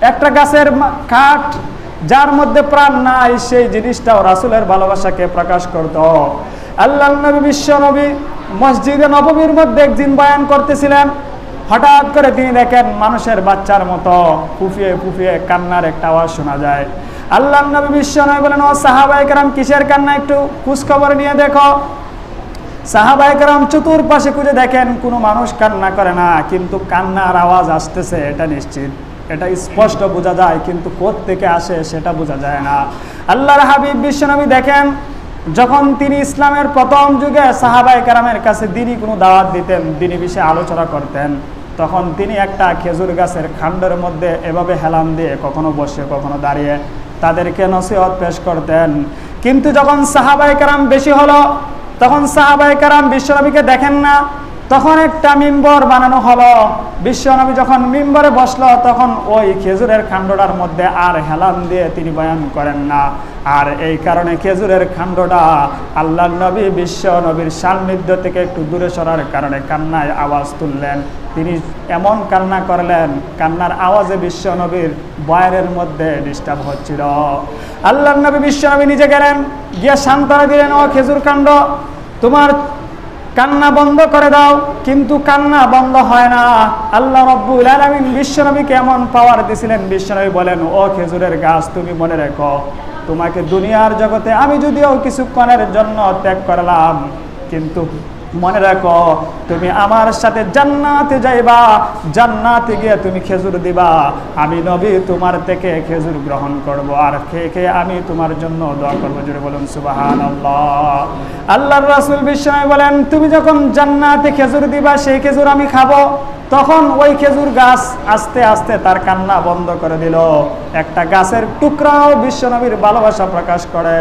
একটা গাছের কাঠ যার মধ্যে প্রাণ নাই, সেই জিনিসটাও রাসূলের ভালোবাসাকে প্রকাশ করত। আল্লাহর নবী বিশ্ব নবী মসজিদে নববীর মধ্যে একদিন বয়ান করতেছিলেন। হঠাৎ করে তিনি দেখেন মানুষের বাচ্চার মতো ফুফিয়ে ফুফিয়ে কান্নার একটা আওয়াজ শোনা যায়। আল্লাহর নবী বিশ্ব নবী বলেন, ও সাহাবায়ে কেরাম, কিসের কান্না, একটু খোঁজ খবর নিয়ে দেখো। সাহাবায়ে কেরাম চতুর্পাশে খুঁজে দেখেন কোনো মানুষ কান্না করে না, কিন্তু কান্নার আওয়াজ আসতেছে এটা নিশ্চিত, এটা স্পষ্ট বোঝা যায়, কিন্তু কোথা থেকে আসে সেটা বোঝা যায় না। আল্লাহর হাবিব বিশ্বনবী দেখেন, যখন তিনি ইসলামের প্রথম যুগে সাহাবায়ে কেরামের কাছে দ্বীনি কোনো দাওয়াত দিতেন, দ্বীনি বিষয়ে আলোচনা করতেন, তখন তিনি একটা খেজুর গাছের কাণ্ডের মধ্যে এভাবে হেলান দিয়ে কখনো বসে কখনো দাঁড়িয়ে তাদেরকে নসিহত পেশ করতেন। কিন্তু যখন সাহাবায়ে কেরাম বেশি হলো, তখন সাহাবায়ে কেরাম বিশ্বনবীকে দেখেন না, তখন একটা মিম্বর বানানো হলো। বিশ্বনবী যখন মিম্বরে বসলো, তখন ওই খেজুরের কাণ্ডটার মধ্যে আর হেলান দিয়ে তিনি বয়ান করেন না। আর এই কারণে খেজুরের কাণ্ডটা আল্লাহর নবী বিশ্ব নবীর সান্নিধ্য থেকে একটু দূরে সরার কারণে কান্নায় আওয়াজ তুললেন। তিনি এমন কান্না করলেন, কান্নার আওয়াজে বিশ্ব নবীর বয়ানের মধ্যে ডিস্টার্ব হচ্ছিল। আল্লাহর নবী বিশ্ব নবী নিজে গেলেন, গিয়ে সান্ত্বনা দিলেন, ও খেজুর কাণ্ড, তোমার কান্না বন্ধ করে দাও। কিন্তু কান্না বন্ধ হয় না। আল্লাহ রাব্বুল আলামিন বিশ্বনবীকে এমন পাওয়ার দিয়েছিলেন, বিশ্বনবী বলেন, ও খেজুরের গাছ, তুমি মনে রেখো, তোমাকে দুনিয়ার জগতে আমি যদিও কিছুক্ষণের জন্য ত্যাগ করলাম, কিন্তু মনে রাখো তুমি আমার সাথে জান্নাতে যাইবা, জান্নাতে গিয়ে তুমি খেজুর দিবা, আমি নবী তোমার থেকে খেজুর গ্রহণ করব, আর খেয়ে খেয়ে আমি তোমার জন্য দোয়া করবো। জোরে বলুন সুবহানাল্লাহ। আল্লাহর রাসূল বিশ্বনবী বলেন, তুমি যখন জান্নাতে খেজুর দিবা, সেই খেজুর আমি খাবো। তখন ওই খেজুর গাছ আস্তে আস্তে তার কান্না বন্ধ করে দিল। একটা গাছের টুকরাও বিশ্বনবীর ভালোবাসা প্রকাশ করে।